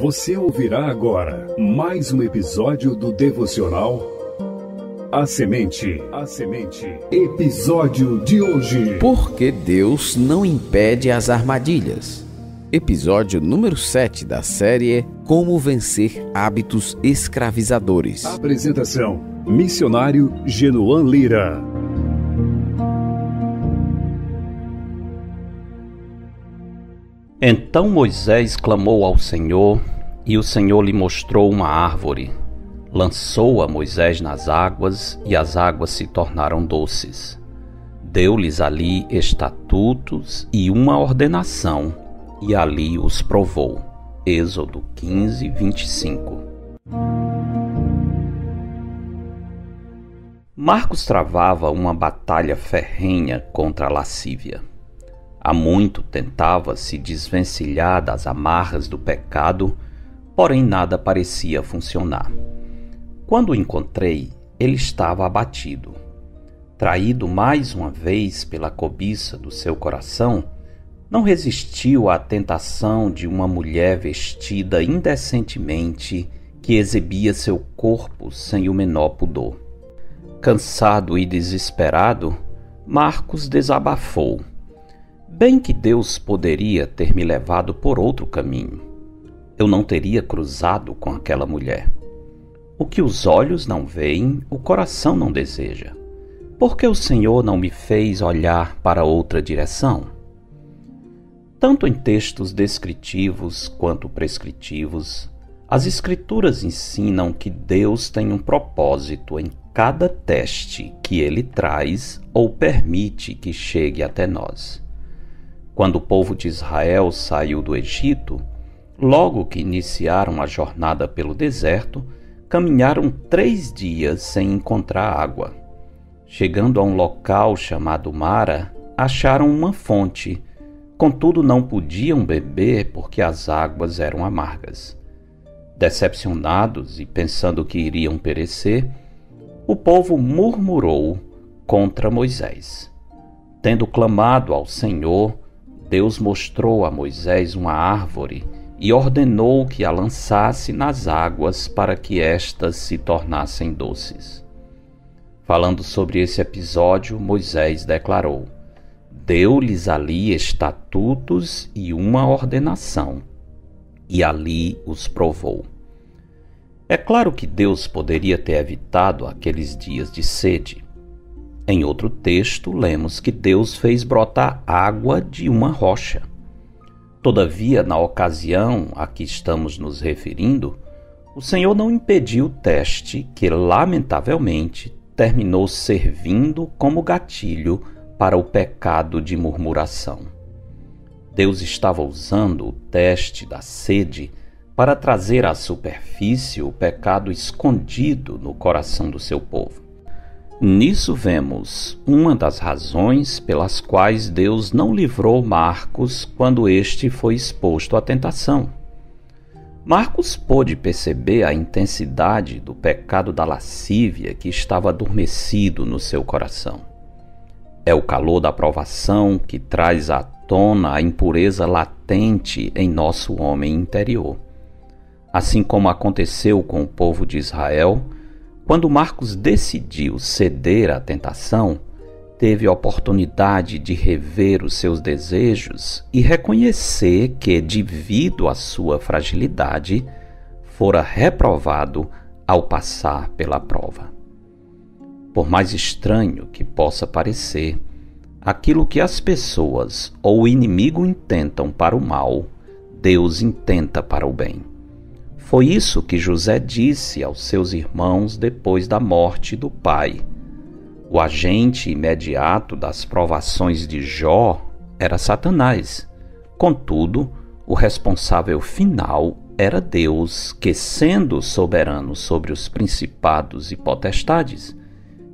Você ouvirá agora mais um episódio do devocional A Semente. Episódio de hoje. Por que Deus não impede as armadilhas? Episódio número 7 da série Como Vencer Hábitos Escravizadores. Apresentação: Missionário Genoan Lira. Então Moisés clamou ao Senhor, e o Senhor lhe mostrou uma árvore. Lançou a Moisés nas águas, e as águas se tornaram doces. Deu-lhes ali estatutos e uma ordenação, e ali os provou. Êxodo 15, 25. Marcos travava uma batalha ferrenha contra a lascívia. Há muito tentava se desvencilhar das amarras do pecado, porém nada parecia funcionar. Quando o encontrei, ele estava abatido. Traído mais uma vez pela cobiça do seu coração, não resistiu à tentação de uma mulher vestida indecentemente que exibia seu corpo sem o menor pudor. Cansado e desesperado, Marcos desabafou. Bem que Deus poderia ter me levado por outro caminho. Eu não teria cruzado com aquela mulher. O que os olhos não veem, o coração não deseja. Por que o Senhor não me fez olhar para outra direção? Tanto em textos descritivos quanto prescritivos, as Escrituras ensinam que Deus tem um propósito em cada teste que Ele traz ou permite que chegue até nós. Quando o povo de Israel saiu do Egito, logo que iniciaram a jornada pelo deserto, caminharam 3 dias sem encontrar água. Chegando a um local chamado Mara, acharam uma fonte, contudo não podiam beber porque as águas eram amargas. Decepcionados e pensando que iriam perecer, o povo murmurou contra Moisés. Tendo clamado ao Senhor, Deus mostrou a Moisés uma árvore e ordenou que a lançasse nas águas para que estas se tornassem doces. Falando sobre esse episódio, Moisés declarou: deu-lhes ali estatutos e uma ordenação, e ali os provou. É claro que Deus poderia ter evitado aqueles dias de sede. Em outro texto, lemos que Deus fez brotar água de uma rocha. Todavia, na ocasião a que estamos nos referindo, o Senhor não impediu o teste que, lamentavelmente, terminou servindo como gatilho para o pecado de murmuração. Deus estava usando o teste da sede para trazer à superfície o pecado escondido no coração do seu povo. Nisso vemos uma das razões pelas quais Deus não livrou Marcos quando este foi exposto à tentação. Marcos pôde perceber a intensidade do pecado da lascívia que estava adormecido no seu coração. É o calor da provação que traz à tona a impureza latente em nosso homem interior. Assim como aconteceu com o povo de Israel, quando Marcos decidiu ceder à tentação, teve a oportunidade de rever os seus desejos e reconhecer que, devido à sua fragilidade, fora reprovado ao passar pela prova. Por mais estranho que possa parecer, aquilo que as pessoas ou o inimigo intentam para o mal, Deus intenta para o bem. Foi isso que José disse aos seus irmãos depois da morte do pai. O agente imediato das provações de Jó era Satanás. Contudo, o responsável final era Deus, que, sendo soberano sobre os principados e potestades,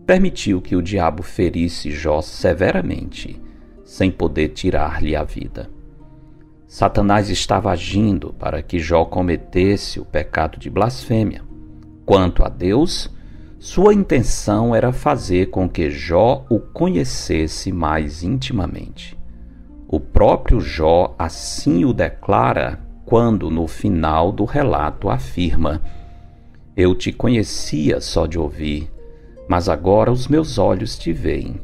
permitiu que o diabo ferisse Jó severamente, sem poder tirar-lhe a vida. Satanás estava agindo para que Jó cometesse o pecado de blasfêmia. Quanto a Deus, sua intenção era fazer com que Jó o conhecesse mais intimamente. O próprio Jó assim o declara quando no final do relato afirma: eu te conhecia só de ouvir, mas agora os meus olhos te veem.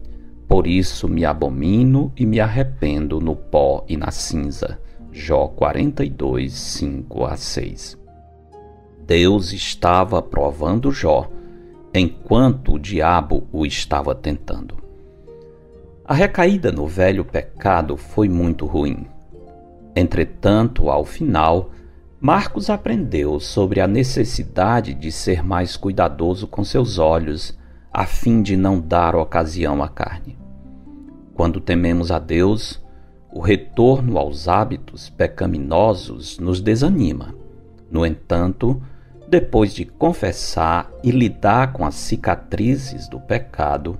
Por isso me abomino e me arrependo no pó e na cinza. Jó 42, 5-6. Deus estava provando Jó, enquanto o diabo o estava tentando. A recaída no velho pecado foi muito ruim. Entretanto, ao final, Marcos aprendeu sobre a necessidade de ser mais cuidadoso com seus olhos, a fim de não dar ocasião à carne. Quando tememos a Deus, o retorno aos hábitos pecaminosos nos desanima. No entanto, depois de confessar e lidar com as cicatrizes do pecado,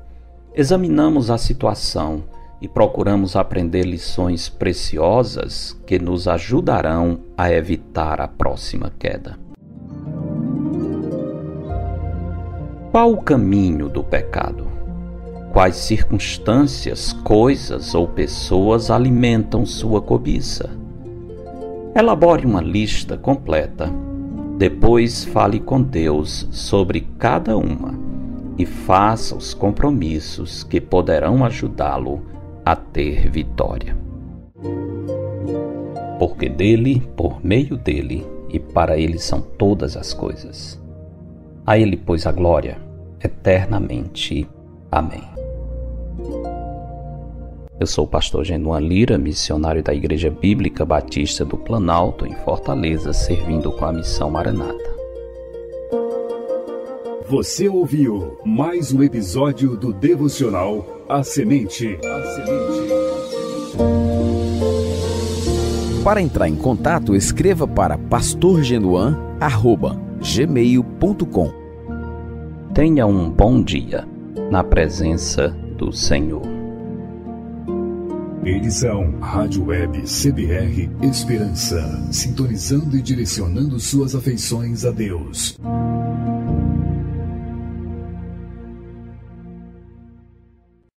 examinamos a situação e procuramos aprender lições preciosas que nos ajudarão a evitar a próxima queda. Qual o caminho do pecado? Quais circunstâncias, coisas ou pessoas alimentam sua cobiça? Elabore uma lista completa. Depois fale com Deus sobre cada uma e faça os compromissos que poderão ajudá-lo a ter vitória. Porque dele, por meio dele e para ele são todas as coisas. A ele, pois, a glória eternamente. Amém. Eu sou o pastor Genuan Lira, missionário da Igreja Bíblica Batista do Planalto, em Fortaleza, servindo com a missão Maranata. Você ouviu mais um episódio do devocional A Semente. Para entrar em contato, escreva para pastorgenuan@gmail.com. Tenha um bom dia na presença do Senhor. Edição Rádio Web CBR Esperança, sintonizando e direcionando suas afeições a Deus.